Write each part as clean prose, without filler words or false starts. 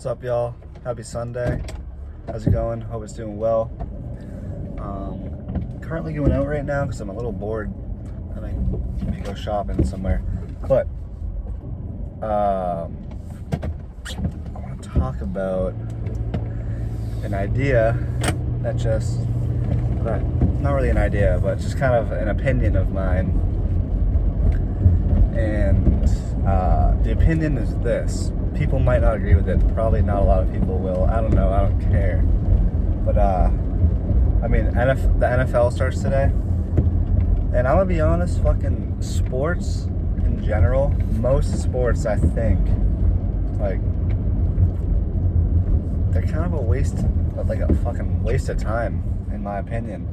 What's up, y'all? Happy Sunday. How's it going? Hope it's doing well. Currently going out right now because I'm a little bored. I might go shopping somewhere. But I want to talk about an idea that not really an idea, but just kind of an opinion of mine. And the opinion is this. People might not agree with it. Probably not a lot of people will. I don't know. I don't care. But, the NFL starts today. And I'm going to be honest, fucking sports in general, most sports, I think, they're kind of a fucking waste of time, in my opinion.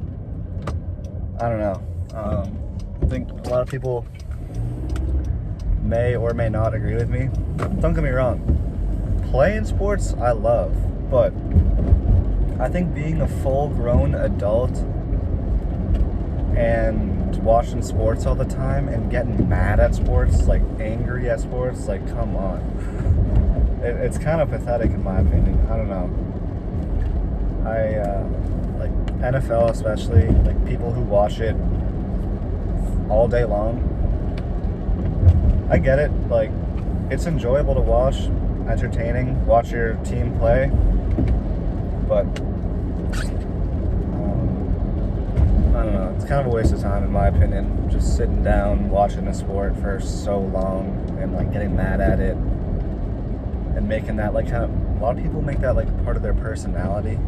I don't know. I think a lot of people may or may not agree with me. Don't get me wrong. Playing sports, I love. But I think being a full-grown adult and watching sports all the time and getting mad at sports, angry at sports, come on. It's kind of pathetic in my opinion. I don't know. NFL especially, people who watch it all day long. I get it, it's enjoyable to watch, entertaining, watch your team play, but I don't know, it's kind of a waste of time in my opinion, just sitting down, watching a sport for so long, and getting mad at it, and making that a lot of people make that part of their personality.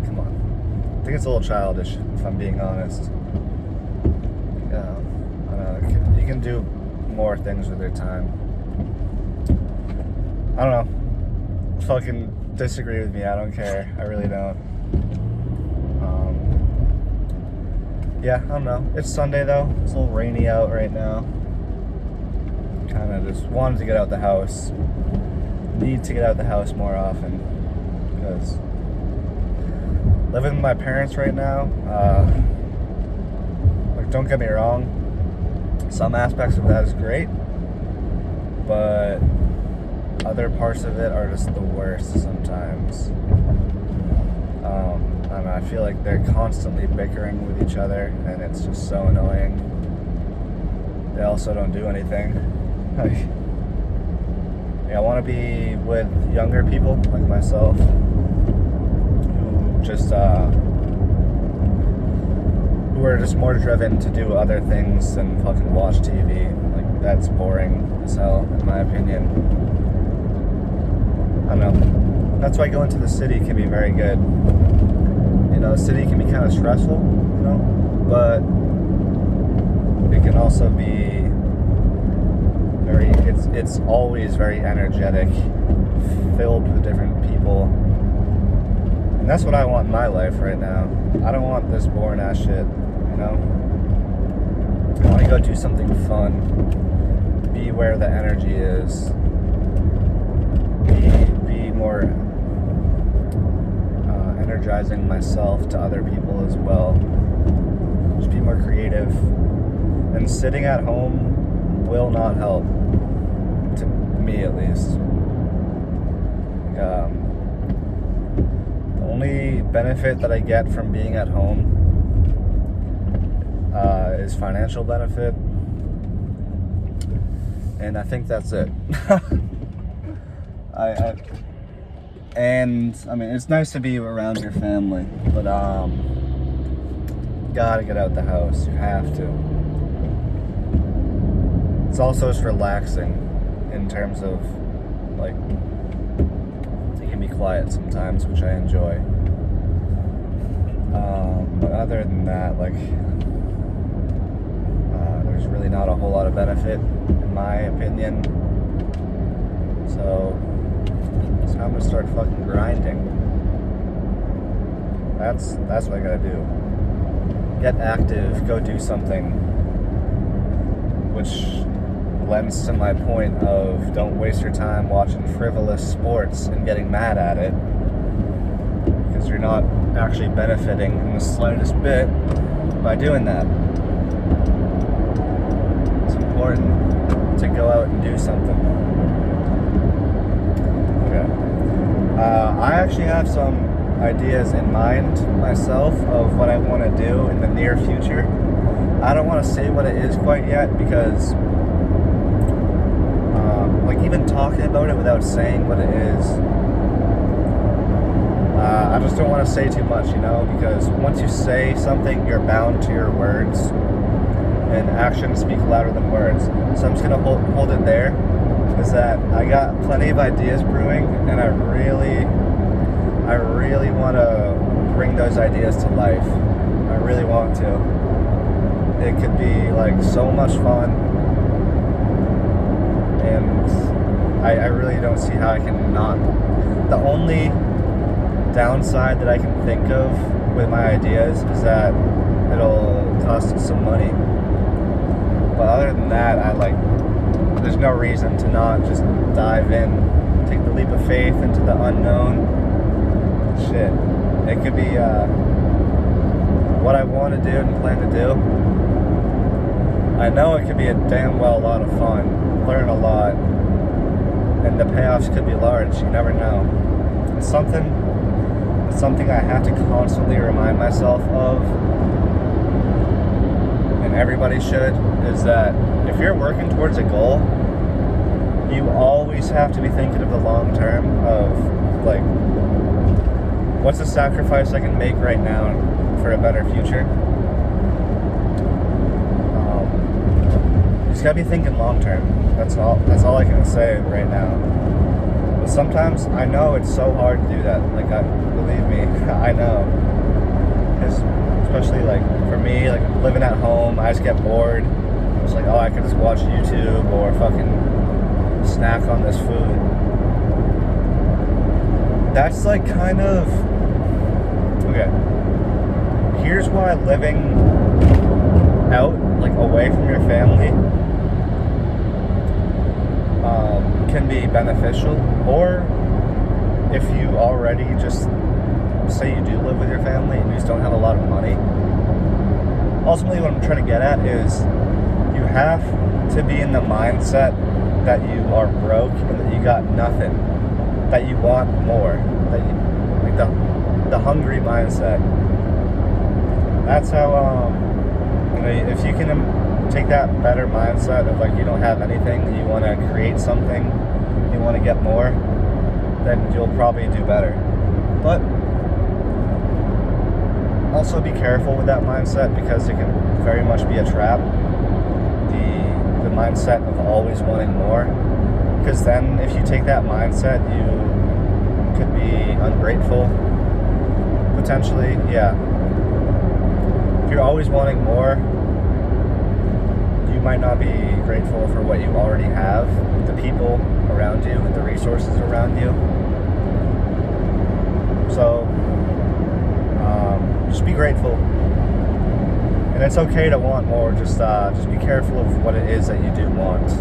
Come on. I think it's a little childish, if I'm being honest. You can do more things with your time. I don't know. Fucking disagree with me. I don't care. I really don't. I don't know. It's Sunday though. It's a little rainy out right now. Kind of just wanted to get out the house. Need to get out the house more often because living with my parents right now. Don't get me wrong. Some aspects of that is great, but other parts of it are just the worst sometimes. I don't know, I feel like they're constantly bickering with each other, and it's just so annoying. They also don't do anything. I want to be with younger people like myself, who just who are just more driven to do other things than fucking watch TV. That's boring as hell, in my opinion. I don't know. That's why going to the city can be very good. The city can be kind of stressful, but it can also be it's always very energetic, filled with different people. And that's what I want in my life right now. I don't want this boring ass shit. I want to go do something fun, be where the energy is, be more energizing myself to other people as well, just be more creative. And sitting at home will not help, to me at least. The only benefit that I get from being at home is financial benefit, and I think that's it. It's nice to be around your family, but gotta get out the house. You have to. It's also just relaxing in terms of it can be quiet sometimes, which I enjoy. But other than that, there's really not a whole lot of benefit, in my opinion. So it's time to start fucking grinding. That's what I gotta do. Get active, go do something. Which lends to my point of don't waste your time watching frivolous sports and getting mad at it, because you're not actually benefiting in the slightest bit by doing that. It's important to go out and do something. actually have some ideas in mind myself of what I want to do in the near future. I don't want to say what it is quite yet because like even talking about it without saying what it is, I just don't want to say too much, because once you say something, you're bound to your words, and actions speak louder than words. So I'm just going to hold it there, is that I got plenty of ideas brewing, and I really want to bring those ideas to life. I really want to. It could be like so much fun, and I really don't see how I can not. The only downside that I can think of with my ideas is that it'll cost some money. But other than that, there's no reason to not just dive in, take the leap of faith into the unknown. Shit. It could be what I want to do and plan to do. I know it could be a damn well a lot of fun, learn a lot, and the payoffs could be large. You never know. It's something I have to constantly remind myself of, and everybody should, is that if you're working towards a goal, you always have to be thinking of the long term of, like, what's the sacrifice I can make right now for a better future? You just gotta be thinking long term. That's all I can say right now. But sometimes I know it's so hard to do that. Believe me, I know. Because especially for me, living at home, I just get bored. It's like, oh, I could just watch YouTube or fucking snack on this food. That's kind of okay. Here's why living out, away from your family, can be beneficial. Or if you already just say you do live with your family and you just don't have a lot of money. Ultimately, what I'm trying to get at is you have to be in the mindset that you are broke and that you got nothing, that you want more, that you the hungry mindset. That's how if you can take that better mindset of you don't have anything, you want to create something, you want to get more, then you'll probably do better. But also be careful with that mindset, because it can very much be a trap. The mindset of always wanting more, because then if you take that mindset, you could be ungrateful, potentially. Yeah, if you're always wanting more, you might not be grateful for what you already have, the people around you and the resources around you. So just be grateful, and it's okay to want more. Just be careful of what it is that you do want.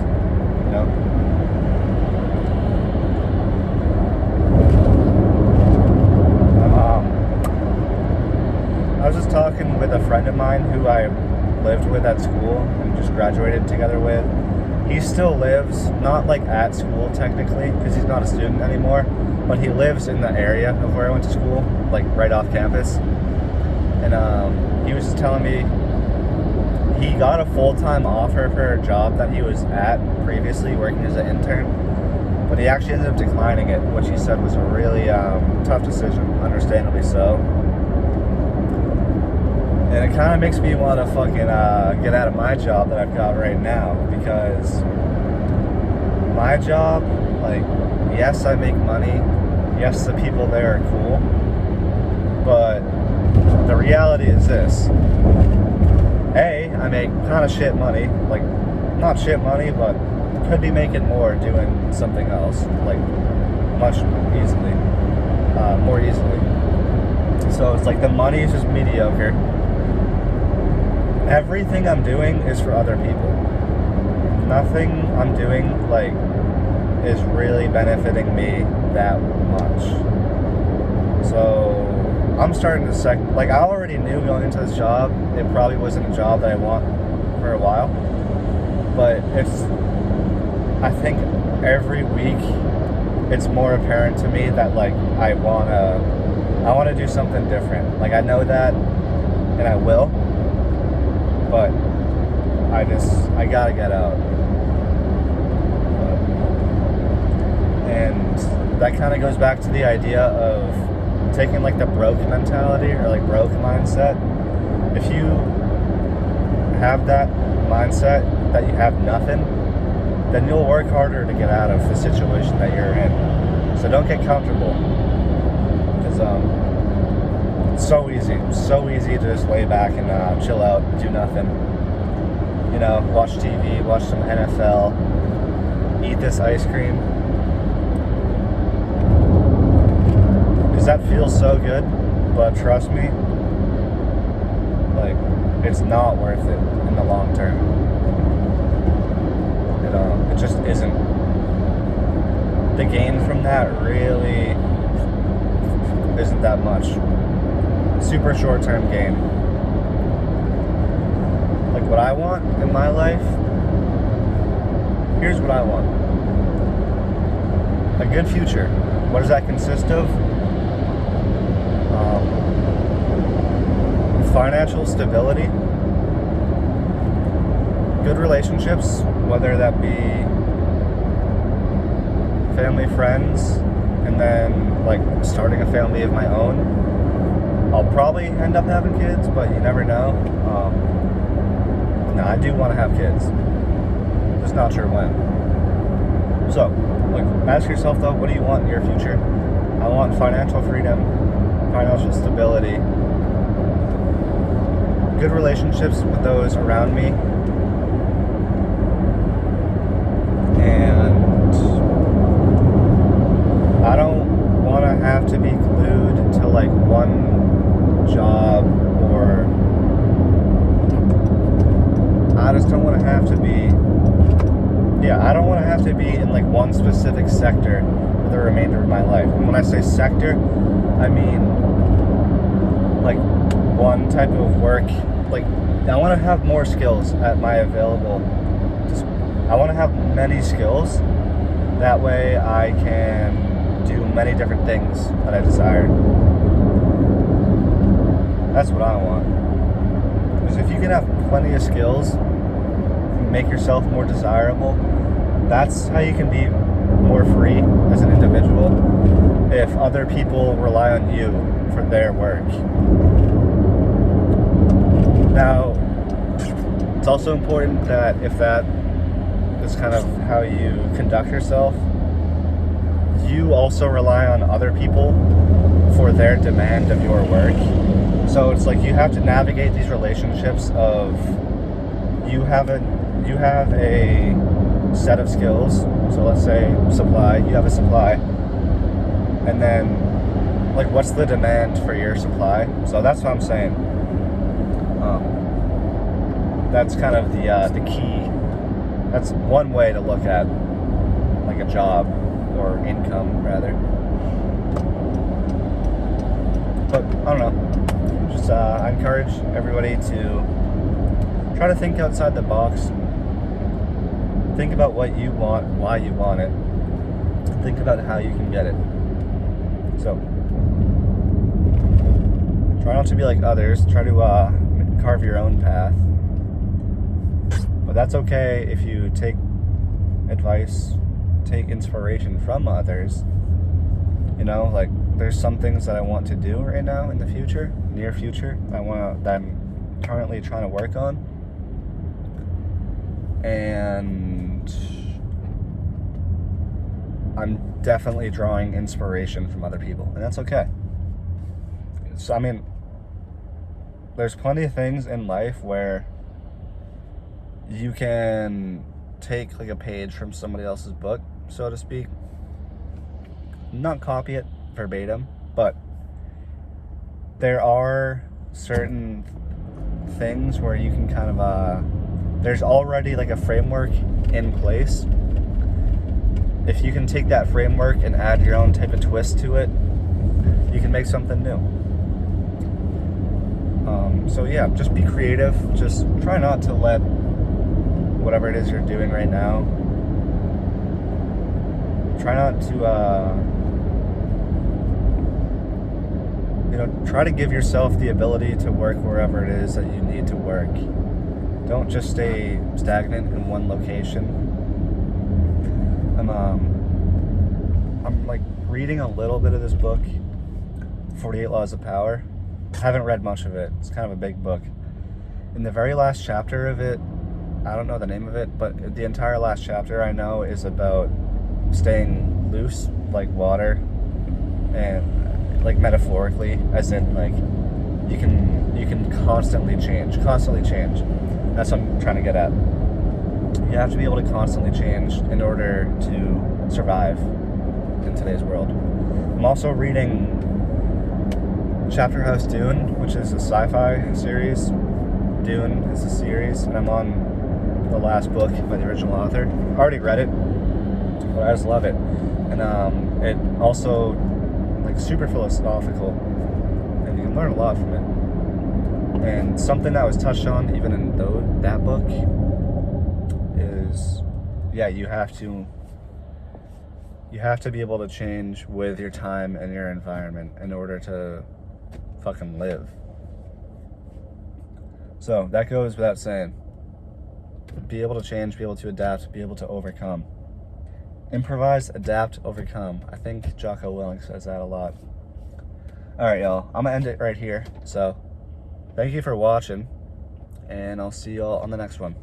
I was just talking with a friend of mine who I lived with at school and just graduated together with. He still lives, not at school technically, because he's not a student anymore, but he lives in the area of where I went to school, right off campus. And he was just telling me he got a full-time offer for a job that he was at previously, working as an intern, but he actually ended up declining it, which he said was a really tough decision, understandably so. And it kind of makes me want to fucking get out of my job that I've got right now, because my job, yes, I make money. Yes, the people there are cool. But the reality is this. A, I make kind of shit money. Not shit money, but could be making more doing something else. Much easily. More easily. So it's the money is just mediocre. Everything I'm doing is for other people. Nothing I'm doing is really benefiting me that much. So I'm starting to I already knew going into this job it probably wasn't a job that I want for a while, but I think every week it's more apparent to me that like I wanna do something different. Like I know that, and I will, but I gotta get out. And that kind of goes back to the idea of taking like the broke mentality or like broke mindset. If you have that mindset that you have nothing, then you'll work harder to get out of the situation that you're in. So don't get comfortable, because it's so easy to just lay back and chill out, do nothing. You know, watch TV, watch some NFL, eat this ice cream. Because that feels so good, but trust me, like, it's not worth it in the long term. It just isn't. The gain from that really isn't that much. Super short-term gain. Like what I want in my life, here's what I want. A good future. What does that consist of? Financial stability, good relationships, whether that be family, friends, and then like starting a family of my own. I'll probably end up having kids, but you never know. No, I do want to have kids, just not sure when. So, like, ask yourself though, what do you want in your future? I want financial freedom, financial stability, good relationships with those around me, and I don't want to have to be glued to like one job, or I just don't want to have to be, I don't want to have to be in like one specific sector for the remainder of my life. And when I say sector, I mean like one type of work. Like, I want to have more skills at my available. I want to have many skills. That way I can do many different things that I desire. That's what I want. Because if you can have plenty of skills, make yourself more desirable, that's how you can be more free as an individual. If other people rely on you for their work. Now, it's also important that if that is kind of how you conduct yourself, you also rely on other people for their demand of your work. So it's like you have to navigate these relationships of you have a set of skills. So let's say supply, you have a supply, and then like what's the demand for your supply? So that's what I'm saying. That's kind of the key. That's one way to look at like a job or income rather. But I don't know. Just I encourage everybody to try to think outside the box. Think about what you want, why you want it. Think about how you can get it. So try not to be like others. Try to carve your own path. But that's okay if you take advice, take inspiration from others. You know, like there's some things that I want to do right now in the future, near future, that I'm currently trying to work on. And I'm definitely drawing inspiration from other people, and that's okay. So I mean, there's plenty of things in life where you can take like a page from somebody else's book, so to speak, not copy it verbatim, but there are certain things where you can kind of there's already like a framework in place. If you can take that framework and add your own type of twist to it, you can make something new. So yeah, just be creative. Just try not to let whatever it is you're doing right now, try not to, try to give yourself the ability to work wherever it is that you need to work. Don't just stay stagnant in one location. I'm like reading a little bit of this book, 48 Laws of Power. I haven't read much of it. It's kind of a big book. In the very last chapter of it, I don't know the name of it, but the entire last chapter I know is about staying loose like water, and like metaphorically, as in like you can constantly change. That's what I'm trying to get at. You have to be able to constantly change in order to survive in today's world. I'm also reading Chapter House Dune, which is a sci-fi series. Dune is a series, and I'm on the last book by the original author. I already read it, but I just love it. And it also like super philosophical, and you can learn a lot from it. And something that was touched on even in that book is, yeah, you have to be able to change with your time and your environment in order to fucking live. So that goes without saying. Be able to change, be able to adapt, be able to overcome. Improvise, adapt, overcome. I think Jocko Willink says that a lot. Alright, y'all. I'm gonna end it right here. So, thank you for watching, and I'll see y'all on the next one.